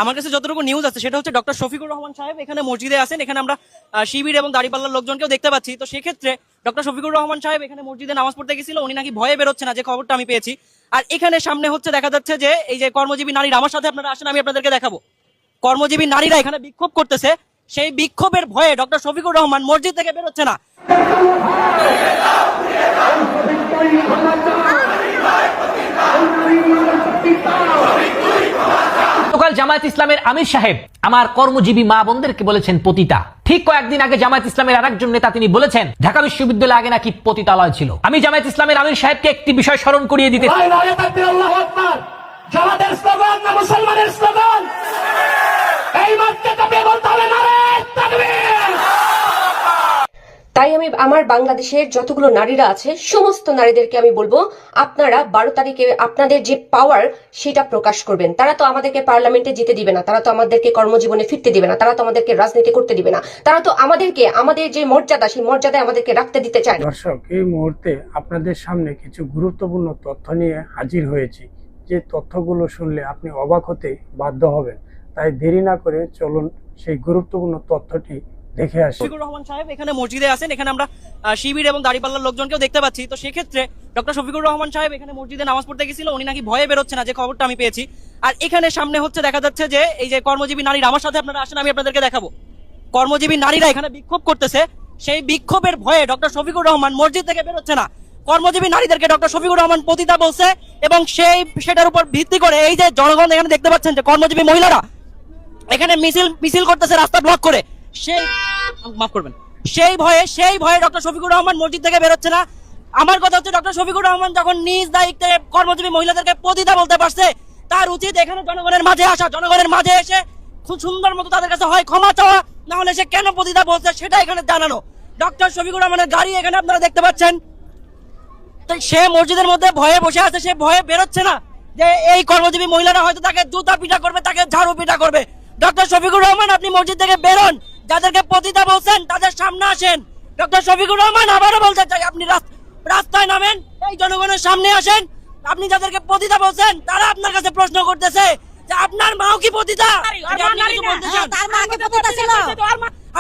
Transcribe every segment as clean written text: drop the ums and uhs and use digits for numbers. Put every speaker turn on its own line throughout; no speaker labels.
আমার কাছে যতটুকু নিউজ আছে সেটা হচ্ছে ডক্টর শফিকুর রহমান সাহেব এখানে মসজিদে আছেন। এখানে আমরা শিবির এবং দাড়িপাল্লার লোকজনকেও দেখতে পাচ্ছি। তো সেক্ষেত্রে ডক্টর শফিকুর রহমান সাহেব এখানে মসজিদে নামাজ পড়তে গেছিল, উনি নাকি ভয়ে বেরোচ্ছে না, যে খবরটা আমি পেয়েছি। আর এখানে সামনে হচ্ছে দেখা যাচ্ছে যে এই যে কর্মজীবী নারীরা, আমার সাথে আপনারা আসেন, আমি আপনাদেরকে দেখাবো। কর্মজীবী নারীরা এখানে বিক্ষোভ করতেছে, সেই বিক্ষোভের ভয়ে ডক্টর শফিকুর রহমান মসজিদ থেকে বেরোচ্ছে না।
গতকাল জামায়াত ইসলামের আমির সাহেব আমার কর্মজীবী মা বোনদেরকে বলেছেন পতিতা। ঠিক কয়েকদিন আগে জামায়াত ইসলামের আরেকজন নেতা তিনি বলেছেন ঢাকা বিশ্ববিদ্যালয় আগে নাকি পতিতালয় ছিল। আমি জামায়াত ইসলামের আমির সাহেবকে একটি বিষয় স্মরণ করিয়ে দিতে চাই।
জামাতের স্লোগান না মুসলমানের স্লোগান? এই মাঠে কাঁপিয়ে বলতে হবে নারে তাকবীর।
তাই আমি আমার বাংলাদেশের যতগুলো নারীরা আছে সমস্ত নারীদেরকে আমি বলবো, আপনারা 12 তারিখে আপনাদের যে পাওয়ার সেটা প্রকাশ করবেন। তারা তো আমাদেরকে পার্লামেন্টে যেতে দিবে না, তারা তো আমাদেরকে কর্মজীবনে ফিরতে দিবে না, তারা তো আমাদেরকে রাজনীতি করতে দিবে না, তারা তো আমাদেরকে আমাদের যে মর্যাদা সেই মর্যাদায় আমাদেরকে রাখতে দিতে চায় না।
দর্শক, এই মুহূর্তে আপনাদের সামনে কিছু গুরুত্বপূর্ণ তথ্য নিয়ে হাজির হয়েছি, যে তথ্যগুলো শুনলে আপনি অবাক হতে বাধ্য হবেন। তাই দেরি না করে চলুন সেই গুরুত্বপূর্ণ তথ্যটি দেখে আসি।
শফিকুর রহমান সাহেব এখানে মসজিদে আছেন। এখানে আমরা শিবির এবং দাড়িপাল্লার লোকজনকেও দেখতে পাচ্ছি। তো সেক্ষেত্রে ডক্টর শফিকুর রহমান সাহেব এখানে মসজিদে নামাজ পড়তে গেছিল, উনি নাকি ভয়ে বেরোচ্ছে না, যে খবরটা আমি পেয়েছি। আর এখানে সামনে হচ্ছে দেখা যাচ্ছে যে এই যে কর্মজীবী নারীরা, আমার সাথে আপনারা আসেন, আমি আপনাদেরকে দেখাবো। কর্মজীবী নারীরা এখানে বিক্ষোভ করতেছে, সেই বিক্ষোভের ভয়ে ডক্টর শফিকুর রহমান মসজিদ থেকে বেরোচ্ছে না। কর্মজীবী নারীদেরকে ডক্টর শফিকুর রহমান পতিতা বলছে, এবং সেটার উপর ভিত্তি করে এই যে জনগণ এখানে দেখতে পাচ্ছেন যে কর্মজীবী মহিলারা এখানে মিছিল করতেছে রাস্তা ব্লক করে। সেই ভয়ে ডক্টর শফিকুর রহমান মসজিদ থেকে বেরোচ্ছে না। আমার কথা হচ্ছে ডক্টর শফিকুর রহমান যখন নিজ দায়িত্বে কর্মজীবী মহিলাদেরকে পতিতা বলতে পারছে, তার উচিত এখানে জনগণের মাঝে আসা, জনগণের মাঝে এসে খুব সুন্দর মতো তাদের কাছে হয় ক্ষমা চাওয়া, না হলে সে কেন পতিতা বলছে সেটা এখানে জানানো। ডক্টর শফিকুর রহমানের গাড়ি এখানে আপনারা দেখতে পাচ্ছেন। সে মসজিদের মধ্যে ভয়ে বসে আছে, সে ভয়ে বেরোচ্ছে না যে এই কর্মজীবী মহিলারা হয়তো তাকে জুতা পিটা করবে, তাকে ঝাড়ু পিটা করবে। ডক্টর শফিকুর রহমান, আপনি মসজিদ থেকে বেরোন, যাদেরকে পতিতা বলছেন তাদের সামনে আসেন। ডক্টর শফিকুর রহমান, আবারও বলতে চাই, আপনি রাস্তায় নামেন, এই জনগণের সামনে আসেন। আপনি যাদেরকে পতিতা বলছেন তারা আপনার কাছে প্রশ্ন করতেছে যে আপনার মাও কি পতিতা?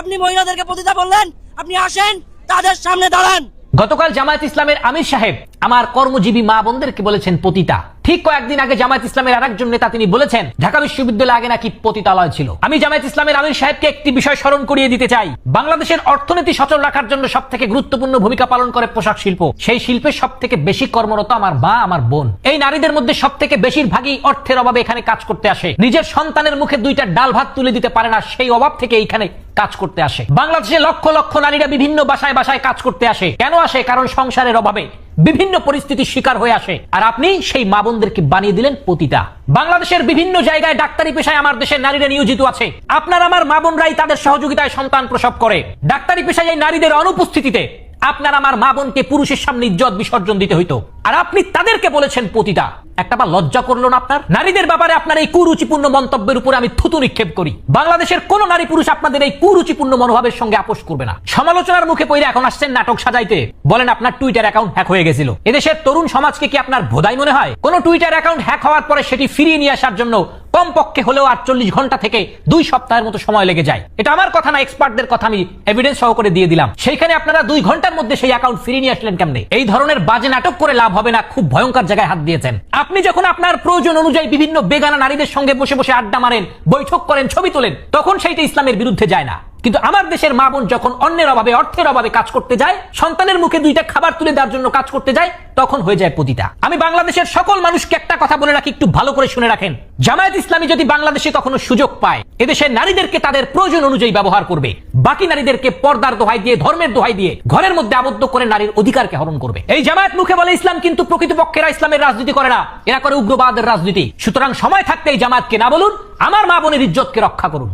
আপনি মহিলাদেরকে পতিতা বললেন, আপনি আসেন, তাদের সামনে দাঁড়ান।
গতকাল জামায়াত ইসলামের আমির সাহেব আমার কর্মজীবী মা বোনদেরকে বলেছেন পতিতা। ঠিক কয়েকদিন আগে জামায়াত ইসলামের আরেকজন নেতা তিনি বলেছেন ঢাকা বিশ্ববিদ্যালয় আগে নাকি পতিতালয় ছিল। আমি জামায়াত ইসলামের আমির সাহেবকে একটি বিষয় স্মরণ করিয়ে দিতে চাই। বাংলাদেশের অর্থনীতি সচল রাখার জন্য সবথেকে গুরুত্বপূর্ণ ভূমিকা পালন করে পোশাক শিল্প। সেই শিল্পের সবথেকে বেশি কর্মরত আমার মা, আমার বোন। এই নারীদের মধ্যে সবথেকে বেশিরভাগই অর্থের অভাবে এখানে কাজ করতে আসে। নিজের সন্তানের মুখে দুইটা ডাল ভাত তুলে দিতে পারে না, সেই অভাব থেকে এইখানে কাজ করতে আসে। বাংলাদেশে লক্ষ লক্ষ নারীরা বিভিন্ন বাসায় বাসায় কাজ করতে আসে। কেন আসে? কারণ সংসারের অভাবে বিভিন্ন পরিস্থিতির শিকার হয়ে আসে। আর আপনি সেই মা বোনদেরকে বানিয়ে দিলেন পতিতা। বাংলাদেশের বিভিন্ন জায়গায় ডাক্তারি পেশায় আমার দেশের নারীরা নিয়োজিত আছে। আপনার আমার মা বোনরাই তাদের সহযোগিতায় সন্তান প্রসব করে। ডাক্তারি পেশায় এই নারীদের অনুপস্থিতিতে আপনার আমার মা বোনকে পুরুষের সামনে ইজ্জত বিসর্জন দিতে হইতো, আর আপনি তাদেরকে বলেছেন পতিতা। একটা বা লজ্জা করলো না আপনার? নারীদের ব্যাপারে আপনার এই কুরুচিপূর্ণ মন্তব্যের উপরে আমি থুতু নিক্ষেপ করি। বাংলাদেশের কোন নারী পুরুষ আপনাদের এই কুরুচিপূর্ণ মনোভাবের সঙ্গে আপোষ করবে না। সমালোচনার মুখে পড়ে এখন আসছেন নাটক সাজাইতে। বলেন আপনার টুইটার অ্যাকাউন্ট হ্যাক হয়ে গেছিল। এদেশের তরুণ সমাজকে কি আপনার ভোদাই মনে হয়? কোন টুইটার অ্যাকাউন্ট হ্যাক হওয়ার পরে সেটি ফিরিয়ে নিয়ে আসার জন্য কমপক্ষে হলেও 48 ঘন্টা থেকে 2 সপ্তাহের মতো সময় লেগে যায়। এটা আমার কথা না, এক্সপার্টদের কথা, আমি এভিডেন্স সহকারে দিয়ে দিলাম। সেইখানে আপনারা 2 ঘন্টার মধ্যে সেই অ্যাকাউন্ট ফিরিয়ে নিয়ে আসলেন কেমনে? এই ধরনের বাজে নাটক করে লাভ হবে না, খুব ভয়ঙ্কর জায়গায় হাত দিয়েছেন। আপনি যখন আপনার প্রয়োজন অনুযায়ী বিভিন্ন বেগানা নারীদের সঙ্গে বসে বসে আড্ডা মারেন, বৈঠক করেন, ছবি তোলেন, তখন সেইটা ইসলামের বিরুদ্ধে যায় না। কিন্তু আমার দেশের মা বোন যখন অন্যের অভাবে, অর্থের অভাবে কাজ করতে যায়, সন্তানের মুখে 2টা খাবার তুলে দেওয়ার জন্য কাজ করতে যায়, তখন হয়ে যায় পতিতা। আমি বাংলাদেশের সকল মানুষকে একটা কথা বলে রাখি, একটু ভালো করে শুনে রাখেন। জামায়াত ইসলামী যদি বাংলাদেশে কখনো সুযোগ পায়, এদেশের নারীদেরকে তাদের প্রয়োজন অনুযায়ী ব্যবহার করবে। বাকি নারীদেরকে পর্দার দোহাই দিয়ে, ধর্মের দোহাই দিয়ে ঘরের মধ্যে আবদ্ধ করে নারীর অধিকারকে হরণ করবে। এই জামায়াত মুখে বলে ইসলাম, কিন্তু প্রকৃতপক্ষে ইসলামের রাজনীতি করে না, এরা করে উগ্রবাদের রাজনীতি। সুতরাং সময় থাকতে এই জামায়াতকে না বলুন, আমার মা বোনের ইজ্জতকে রক্ষা করুন।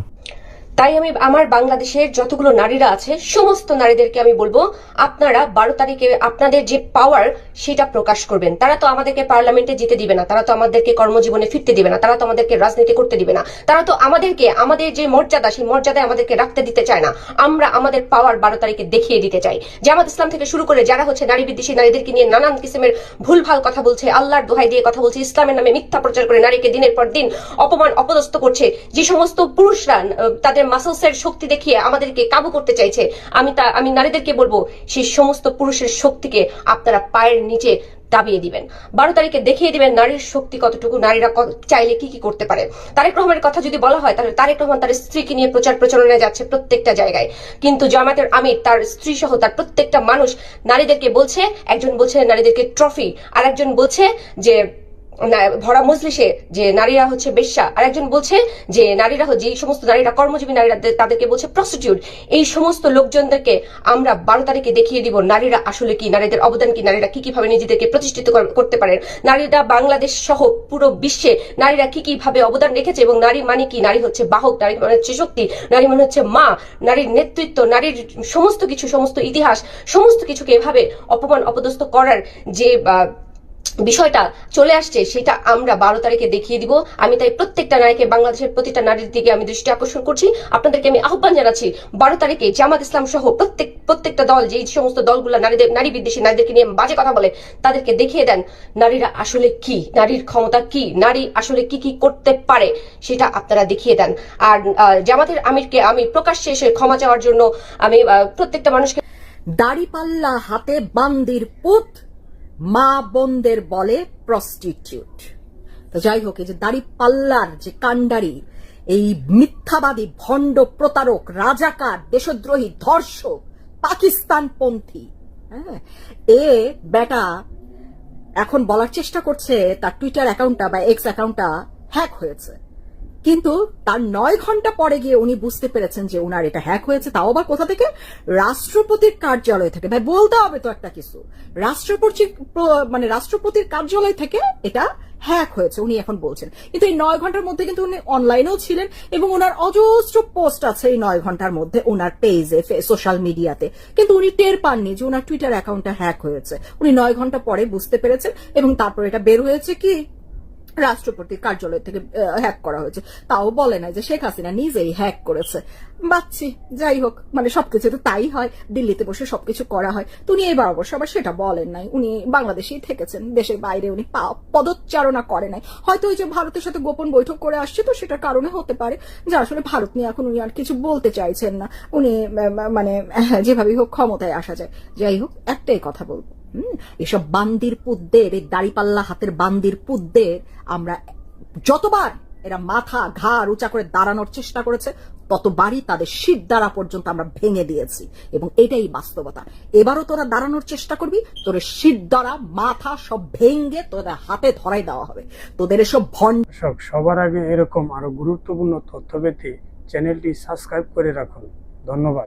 তাই আমি আমার বাংলাদেশের যতগুলো নারীরা আছে সমস্ত নারীদেরকে আমি বলবো, আপনারা 12 তারিখে আপনাদের যে পাওয়ার সেটা প্রকাশ করবেন। তারা তো আমাদেরকে পার্লামেন্টে যেতে দিবে না, তারা তো আমাদেরকে কর্মজীবনে ফিরতে দিবে না, তারা তো আমাদেরকে রাজনীতি করতে দিবে না, তারা তো আমাদেরকে আমাদের যে মর্যাদা সেই মর্যাদায় আমাদেরকে রাখতে দিতে চায় না। আমরা আমাদের পাওয়ার 12 তারিখে দেখিয়ে দিতে চাই। জামাত ইসলাম থেকে শুরু করে যারা হচ্ছে নারী বিদ্বেষী, নারীদেরকে নিয়ে নানান কিসিমের ভুলভাল কথা বলছে, আল্লাহর দোহাই দিয়ে কথা বলছে, ইসলামের নামে মিথ্যা প্রচার করে নারীকে দিনের পর দিন অপমান অপদস্থ করছে, যে সমস্ত পুরুষরা তাদের মাসলসের শক্তি দেখিয়ে আমাদেরকে কাবু করতে চাইছে, আমি নারীদেরকে বলবো সেই সমস্ত পুরুষের শক্তিকে আপনারা পায়ের নিচে দাবিয়ে দিবেন। 12 তারিখে দেখিয়ে দিবেন নারীর শক্তি কতটুকু, নারীরা চাইলে কি কি করতে পারে। তারেক রহমানের কথা যদি বলা হয় তাহলে তারেক রহমান তার স্ত্রীকে নিয়ে প্রচারণায় যাচ্ছে প্রত্যেকটা জায়গায়, কিন্তু জামাতের আমির তার স্ত্রী সহ তার প্রত্যেকটা মানুষ নারীদেরকে বলছে, একজন বলছে নারীদেরকে ট্রফি, আর একজন বলছে যে ভরা মজলিসে যে নারীরা হচ্ছে বেশ্যা, আর একজন বলছে যে নারীরা যে সমস্ত নারীরা কর্মজীবী নারীরা তাদেরকে বলছে প্রস্টিটিউট। এই সমস্ত লোকজনদেরকে আমরা 12 তারিখে দেখিয়ে দিব নারীরা আসলে কি, নারীদের অবদান কি, নারীরা কি কিভাবে নিজেদেরকে প্রতিষ্ঠিত করতে পারেন, নারীরা বাংলাদেশ সহ পুরো বিশ্বে নারীরা কি কিভাবে অবদান রেখেছে, এবং নারী মানে কি, নারী হচ্ছে বাহক, নারী মানে হচ্ছে শক্তি, নারী মানে হচ্ছে মা, নারীর নেতৃত্ব, নারীর সমস্ত কিছু, সমস্ত ইতিহাস, সমস্ত কিছুকে এভাবে অপমান অপদস্থ করার যে বিষয়টা চলে আসছে সেটা আমরা 12 তারিখে দেখিয়ে দিব। আমি তাই প্রত্যেকটা নারীকে, বাংলাদেশের প্রতিটা নারীর দিকে আমি দৃষ্টি আকর্ষণ করছি, আপনাদেরকে আমি আহ্বান জানাচ্ছি 12 তারিখে জামাত ইসলাম সহ প্রত্যেকটা দল, যে সমস্ত দলগুলো নারী বিদ্বেষী, নারীদেরকে নিয়ে বাজে কথা বলে, তাদেরকে দেখিয়ে দেন নারীরা আসলে কি, নারীর ক্ষমতা কি, নারী আসলে কি কি করতে পারে সেটা আপনারা দেখিয়ে দেন। আর জামাতের আমিরকে আমি প্রকাশ্যে এসে ক্ষমা চাওয়ার জন্য আমি প্রত্যেকটা মানুষকে,
দাড়িপাল্লা হাতে বান্দির পুত, মা বোনদের বলে প্রস্টিটিউট। তো যাই হোক, এই যে দাড়িপাল্লার যে কাণ্ডারি, এই মিথ্যাবাদী ভণ্ড প্রতারক রাজাকার দেশদ্রোহী ধর্ষক পাকিস্তানপন্থী, হ্যাঁ, এ বেটা এখন বলার চেষ্টা করছে তার টুইটার অ্যাকাউন্টটা বা এক্স অ্যাকাউন্টটা হ্যাক হয়েছে, কিন্তু তার 9 ঘন্টা পরে গিয়ে উনি বুঝতে পেরেছেন যে উনার এটা হ্যাক হয়েছে, তাও আবার কোথা থেকে, রাষ্ট্রপতির কার্যালয় থেকে। ভাই বলতে হবে তো একটা কিছু, রাষ্ট্রপতির কার্যালয় থেকে এটা হ্যাক হয়েছে উনি এখন বলছেন। কিন্তু এই 9 ঘন্টার মধ্যে কিন্তু উনি অনলাইনেও ছিলেন এবং ওনার অজস্র পোস্ট আছে এই 9 ঘন্টার মধ্যে ওনার পেজে, সোশ্যাল মিডিয়াতে, কিন্তু উনি টের পাননি যে ওনার টুইটার অ্যাকাউন্টটা হ্যাক হয়েছে। উনি 9 ঘন্টা পরে বুঝতে পেরেছেন এবং তারপর এটা বের হয়েছে কি রাষ্ট্রপতির কার্যালয় থেকে হ্যাক করা হয়েছে। তাও বলে না যে শেখ হাসিনা নিজেই হ্যাক করেছে। বাচ্চি, যাই হোক, মানে সবকিছু তো তাই হয়, দিল্লিতে বসে সবকিছু করা হয়। তো উনি এবার অবশ্য আবার সেটা বলেন নাই, উনি বাংলাদেশেই থেকেছেন, দেশের বাইরে উনি পদচারণা করে নাই। হয়তো ওই যে ভারতের সাথে গোপন বৈঠক করে আসছে, তো সেটার কারণে হতে পারে যে আসলে ভারত নিয়ে এখন উনি আর কিছু বলতে চাইছেন না, উনি মানে যেভাবেই হোক ক্ষমতায় আসা যায়। যাই হোক, একটাই কথা বলবো, এসব বান্দির পুতদের, এই দাড়িপাল্লা হাতের বান্দির পুতদের আমরা যতবার এরা মাথা ঘাড় উঁচা করে দাঁড়ানোর চেষ্টা করেছে ততবারই তাদের শির দ্বারা পর্যন্ত আমরা ভেঙে দিয়েছি, এবং এটাই বাস্তবতা। এবারও তোরা দাঁড়ানোর চেষ্টা করবি, তোর শির দ্বারা মাথা সব ভেঙে তোদের হাতে ধরাই দেওয়া হবে। তোদের এসব ভণ্ড
সবার আগে এরকম আরো গুরুত্বপূর্ণ তথ্য পেতে চ্যানেলটি সাবস্ক্রাইব করে রাখুন। ধন্যবাদ।